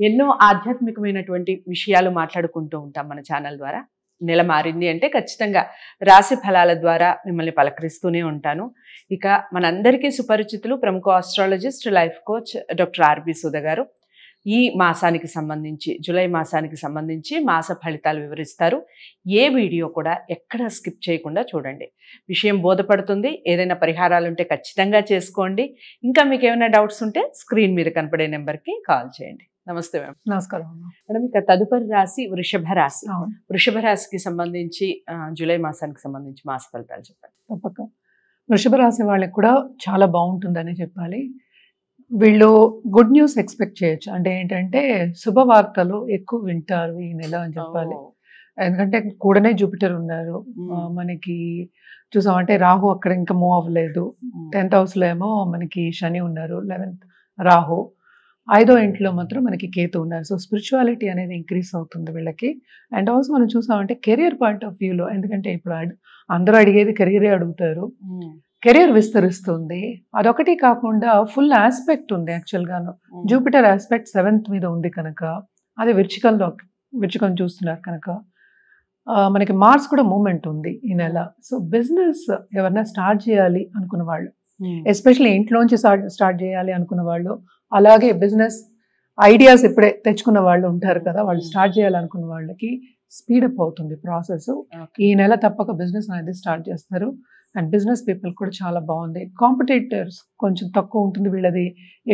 ఎన్నో ఆధ్యాత్మికమైనటువంటి విషయాలు మాట్లాడుకుంటూ ఉంటాం మన ఛానల్ ద్వారా. నెల మారింది అంటే ఖచ్చితంగా రాశి ఫలాల ద్వారా మిమ్మల్ని పలకరిస్తూనే ఉంటాను. ఇక మనందరికీ సుపరిచితులు ప్రముఖ astrologist, life coach doctor R B Sudha గారు ఈ మాసానికి సంబంధించి, జూలై మాసానికి సంబంధించి మాస ఫలితాలు వివరిస్తారు. ఏ వీడియో కూడా ఎక్కడ స్కిప్ చేయకుండా చూడండి. విషయం బోధపడుతుంది. ఏదైనా పరిహారాలు ఉంటే ఖచ్చితంగా చేసుకోండి. ఇంకా మీకు ఏమైనా డౌట్స్ ఉంటే స్క్రీన్ మీద కనపడే నెంబర్కి కాల్ చేయండి. నమస్తే మ్యామ్. నమస్కారం మేడం, ఇక తదుపరి రాశి వృషభ రాశి. వృషభ రాశికి సంబంధించి జూలై మాసానికి సంబంధించి మాస ఫలితాలు చెప్పండి. తప్పక వృషభ రాశి వాళ్ళకి కూడా చాలా బాగుంటుందని చెప్పాలి. వీళ్ళు గుడ్ న్యూస్ ఎక్స్పెక్ట్ చేయొచ్చు. అంటే ఏంటంటే శుభవార్తలు ఎక్కువ వింటారు ఈ నెల అని చెప్పాలి. ఎందుకంటే కూడానే జూపిటర్ ఉన్నారు మనకి. చూసామంటే రాహు అక్కడ ఇంకా మూవ్ అవ్వలేదు. 10th house లో ఏమో మనకి శని ఉన్నారు, 11th రాహు, 5వ ఇంట్లో మాత్రం మనకి కేతు ఉన్నారు. సో స్పిరిచువాలిటీ అనేది ఇంక్రీస్ అవుతుంది వీళ్ళకి. అండ్ ఆల్సో మనం చూసామంటే కెరియర్ పాయింట్ ఆఫ్ వ్యూలో, ఎందుకంటే ఇప్పుడు అందరూ అడిగేది కెరియరే అడుగుతారు. కెరియర్ విస్తరిస్తుంది. అదొకటి కాకుండా ఫుల్ ఆస్పెక్ట్ ఉంది యాక్చువల్గాను. జూపిటర్ ఆస్పెక్ట్ 7th మీద ఉంది కనుక, అది విరుచికం చూస్తున్నారు కనుక మనకి మార్స్ కూడా మూమెంట్ ఉంది ఈ నెల. సో బిజినెస్ ఎవరైనా స్టార్ట్ చేయాలి అనుకున్న వాళ్ళు, ఎస్పెషల్లీ ఇంట్లోంచి స్టార్ట్ చేయాలి అనుకున్న వాళ్ళు, అలాగే బిజినెస్ ఐడియాస్ ఇప్పుడే తెచ్చుకున్న వాళ్ళు ఉంటారు కదా, వాళ్ళు స్టార్ట్ చేయాలనుకున్న వాళ్ళకి స్పీడప్ అవుతుంది ప్రాసెస్. ఈ నెల తప్పక బిజినెస్ అనేది స్టార్ట్ చేస్తారు. అండ్ బిజినెస్ పీపుల్ కూడా చాలా బాగుంది. కాంపిటీటర్స్ కొంచెం తక్కువ ఉంటుంది, వీళ్ళది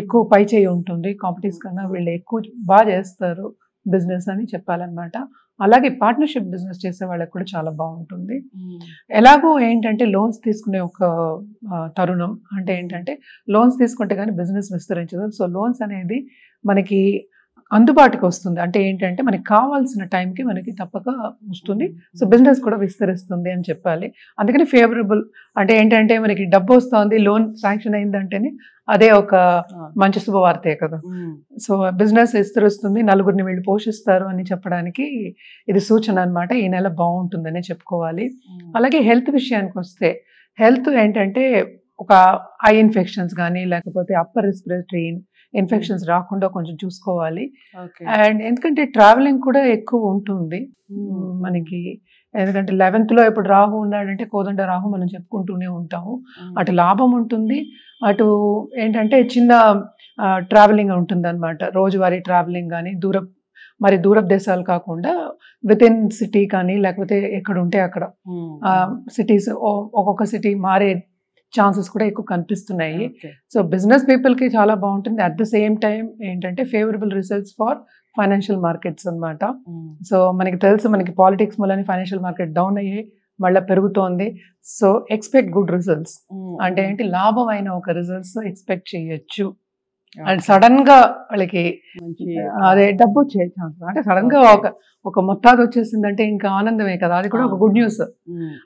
ఎక్కువ పై చేయి ఉంటుంది. కాంపిటీస్ కన్నా వీళ్ళు ఎక్కువ బాగా చేస్తారు బిజినెస్ అని చెప్పాలన్నమాట. అలాగే పార్ట్నర్షిప్ బిజినెస్ చేసే వాళ్ళకి కూడా చాలా బాగుంటుంది. ఎలాగో ఏంటంటే లోన్స్ తీసుకునే ఒక తరుణం, అంటే ఏంటంటే లోన్స్ తీసుకుంటే కానీ బిజినెస్ విస్తరించదు. సో లోన్స్ అనేది మనకి అందుబాటుకి వస్తుంది. అంటే ఏంటంటే మనకి కావాల్సిన టైంకి మనకి తప్పక వస్తుంది. సో బిజినెస్ కూడా విస్తరిస్తుంది అని చెప్పాలి. అందుకని ఫేవరబుల్. అంటే ఏంటంటే మనకి డబ్బు వస్తుంది, లోన్ శాంక్షన్ అయిందంటేనే అదే ఒక మంచి శుభవార్తే కదా. సో బిజినెస్ విస్తరిస్తుంది, నలుగురిని వీళ్ళు పోషిస్తారు అని చెప్పడానికి ఇది సూచన అనమాట. ఈ నెల బాగుంటుందనే చెప్పుకోవాలి. అలాగే హెల్త్ విషయానికి వస్తే, హెల్త్ ఏంటంటే ఒక ఐ ఇన్ఫెక్షన్స్ కానీ లేకపోతే అప్పర్ రెస్పిరేటరీ ఇన్ఫెక్షన్స్ రాకుండా కొంచెం చూసుకోవాలి. అండ్ ఎందుకంటే ట్రావెలింగ్ కూడా ఎక్కువ ఉంటుంది మనకి. ఎందుకంటే 11th లో ఇప్పుడు రాహు ఉన్నాడంటే కోదండ రాహు మనం చెప్పుకుంటూనే ఉంటాము. అటు లాభం ఉంటుంది, అటు ఏంటంటే చిన్న ట్రావెలింగ్ ఉంటుంది అనమాట. రోజువారీ ట్రావెలింగ్ కానీ దూర దేశాలు కాకుండా విత్ ఇన్ సిటీ కానీ లేకపోతే ఎక్కడ ఉంటే అక్కడ సిటీస్, ఒక్కొక్క సిటీ మారే ఛాన్సెస్ కూడా ఎక్కువ కనిపిస్తున్నాయి. సో బిజినెస్ పీపుల్కి చాలా బాగుంటుంది. అట్ ద సేమ్ టైం ఏంటంటే favourable results for financial markets అనమాట. సో మనకి తెలుసు, మనకి పాలిటిక్స్ వల్ల ఫైనాన్షియల్ మార్కెట్ డౌన్ అయ్యి మళ్ళీ పెరుగుతోంది. So expect good results. అంటే ఏంటి, లాభమైన ఒక రిజల్ట్స్ ఎక్స్పెక్ట్ చేయొచ్చు. అండ్ సడన్ గా వాళ్ళకి అదే డబ్బు వచ్చే ఛాన్స్, అంటే సడన్ గా ఒక మొత్తాది వచ్చేసిందంటే ఇంకా ఆనందమే కదా, అది కూడా ఒక గుడ్ న్యూస్.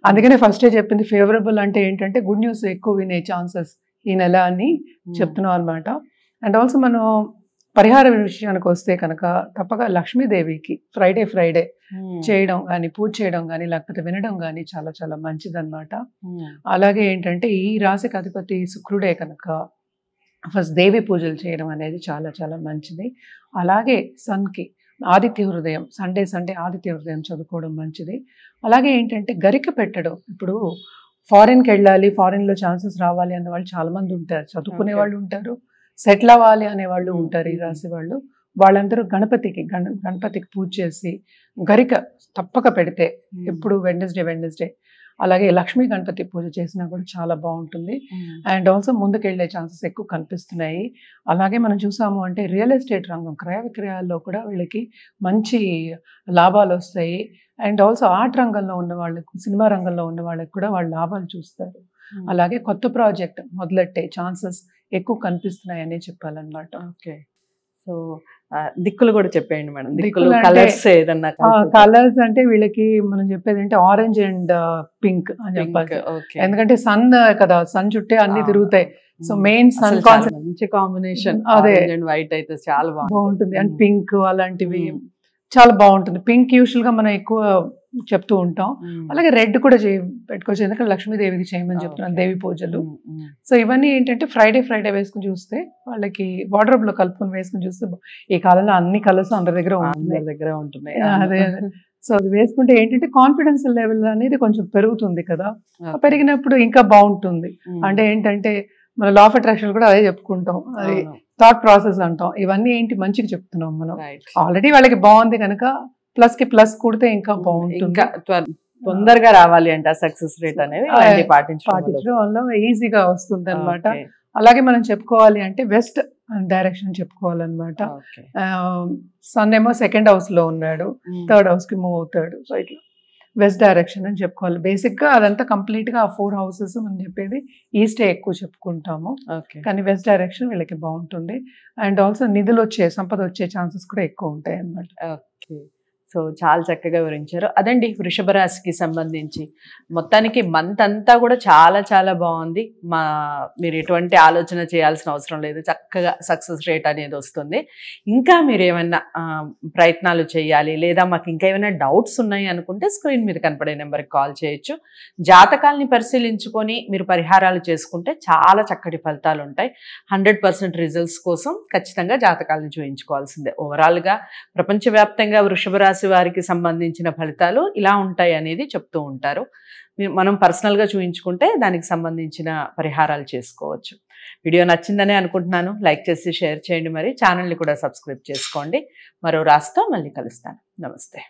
అందుకనే ఫస్టే చెప్పింది ఫేవరబుల్ అంటే ఏంటంటే గుడ్ న్యూస్ ఎక్కువ వినే ఛాన్సెస్ ఈ నెల అని చెప్తున్నాం అనమాట. అండ్ ఆల్సో మనం పరిహార విషయానికి వస్తే కనుక తప్పక లక్ష్మీదేవికి ఫ్రైడే చేయడం కానీ, పూజ చేయడం కానీ లేకపోతే వినడం కానీ చాలా చాలా మంచిదన్నమాట. అలాగే ఏంటంటే ఈ రాశికి అధిపతి శుక్రుడే కనుక ఫస్ట్ దేవి పూజలు చేయడం అనేది చాలా చాలా మంచిది. అలాగే సన్కి ఆదిత్య హృదయం, సండే ఆదిత్య హృదయం చదువుకోవడం మంచిది. అలాగే ఏంటంటే గరిక పెట్టడం. ఇప్పుడు ఫారిన్కి వెళ్ళాలి, ఫారిన్లో ఛాన్సెస్ రావాలి అనే వాళ్ళు చాలా మంది ఉంటారు, చదువుకునే వాళ్ళు ఉంటారు, సెటిల్ అవ్వాలి అనే వాళ్ళు ఉంటారు ఈ రాశి వాళ్ళు. వాళ్ళందరూ గణపతికి పూజ చేసి గరిక తప్పక పెడితే, ఎప్పుడు వెడ్నెస్డే అలాగే లక్ష్మీ గణపతి పూజ చేసినా కూడా చాలా బాగుంటుంది. అండ్ ఆల్సో ముందుకెళ్లే ఛాన్సెస్ ఎక్కువ కనిపిస్తున్నాయి. అలాగే మనం చూసాము అంటే రియల్ ఎస్టేట్ రంగం, క్రయ విక్రయాల్లో కూడా వీళ్ళకి మంచి లాభాలు వస్తాయి. అండ్ ఆల్సో ఆర్ట్ రంగంలో ఉన్న వాళ్ళకు, సినిమా రంగంలో ఉన్న వాళ్ళకి కూడా వాళ్ళు లాభాలు చూస్తారు. అలాగే కొత్త ప్రాజెక్ట్ మొదలెట్టే ఛాన్సెస్ ఎక్కువ కనిపిస్తున్నాయి అనే చెప్పాలన్నమాట. ఓకే, సో దిక్కులు కూడా చెప్పేయండి మేడం. దిక్కులు కలర్స్ ఏదన్నా, కలర్స్ అంటే వీళ్ళకి మనం చెప్పేది అంటే ఆరెంజ్ అండ్ పింక్ అని చెప్పాలి. ఎందుకంటే సన్ కదా, సన్ చుట్టే అన్ని తిరుగుతాయి. సో మెయిన్ సన్ మంచి కాంబినేషన్. అదే వైట్ అయితే చాలా బాగుంటుంది. అండ్ పింక్ అలాంటివి చాలా బాగుంటుంది. పింక్ యూజువల్ గా మనం ఎక్కువ చెప్తూ ఉంటాం. అలాగే రెడ్ కూడా పెట్టుకోవచ్చు, ఎందుకంటే లక్ష్మీదేవికి చేయమని చెప్తున్నాను, దేవి పూజలు. సో ఇవన్నీ ఏంటంటే ఫ్రైడే వేసుకుని చూస్తే వాళ్ళకి వార్డ్రోబ్ లో కలుపుకొని వేసుకుని చూస్తే ఈ కాలంలో అన్ని కలర్స్ అందరి దగ్గర ఉంటున్నాయి. అదే సో అది వేసుకుంటే ఏంటంటే కాన్ఫిడెన్స్ లెవెల్ అనేది కొంచెం పెరుగుతుంది కదా, పెరిగినప్పుడు ఇంకా బాగుంటుంది. అంటే ఏంటంటే మన లా ఆఫ్ అట్రాక్షన్ కూడా అదే చెప్పుకుంటాం, అది థాట్ ప్రాసెస్ అంటాం. ఇవన్నీ ఏంటి మంచిగా చెప్తున్నాం మనం. ఆల్రెడీ వాళ్ళకి బాగుంది కనుక ప్లస్ కి ప్లస్ కూడితే ఇంకా బాగుంటుంది, తొందరగా రావాలి అంటే సక్సెస్ రేట్ అనేది పాటించడం వల్ల ఈజీగా వస్తుంది అనమాట. అలాగే మనం చెప్పుకోవాలి అంటే వెస్ట్ డైరెక్షన్ చెప్పుకోవాలన్నమాట. సన్ ఏమో సెకండ్ హౌస్ లో ఉన్నాడు, థర్డ్ హౌస్ కి మూవ్ అవుతాడు. సో ఇట్లా వెస్ట్ డైరెక్షన్ అని చెప్పుకోవాలి. బేసిక్ గా అదంతా కంప్లీట్ గా ఆ 4 houses మనం చెప్పేది ఈస్టే ఎక్కువ చెప్పుకుంటాము, కానీ వెస్ట్ డైరెక్షన్ వీళ్ళకి బాగుంటుంది. అండ్ ఆల్సో నిధులు సంపద వచ్చే ఛాన్సెస్ కూడా ఎక్కువ ఉంటాయి అన్నమాట. సో చాలా చక్కగా వివరించారు. అదండి వృషభ రాశికి సంబంధించి మొత్తానికి మంత్ అంతా కూడా చాలా చాలా బాగుంది. మీరు ఎటువంటి ఆలోచన చేయాల్సిన అవసరం లేదు, చక్కగా సక్సెస్ రేట్ అనేది వస్తుంది. ఇంకా మీరు ఏమైనా ప్రయత్నాలు చేయాలి లేదా మాకు ఇంకా ఏమైనా డౌట్స్ ఉన్నాయి అనుకుంటే స్క్రీన్ మీద కనపడే నెంబర్కి కాల్ చేయొచ్చు. జాతకాలని పరిశీలించుకొని మీరు పరిహారాలు చేసుకుంటే చాలా చక్కటి ఫలితాలు ఉంటాయి. 100% రిజల్ట్స్ కోసం ఖచ్చితంగా జాతకాలను చూయించుకోవాల్సిందే. ఓవరాల్గా ప్రపంచవ్యాప్తంగా వృషభ రాశి వారికి సంబంధించిన ఫలితాలు ఇలా ఉంటాయి అనేది చెప్తూ ఉంటారు. మనం పర్సనల్గా చూయించుకుంటే దానికి సంబంధించిన పరిహారాలు చేసుకోవచ్చు. వీడియో నచ్చిందనే అనుకుంటున్నాను. లైక్ చేసి షేర్ చేయండి, మరి ఛానల్ని కూడా సబ్స్క్రైబ్ చేసుకోండి. మరో రాశితో మళ్ళీ కలుస్తాను. నమస్తే.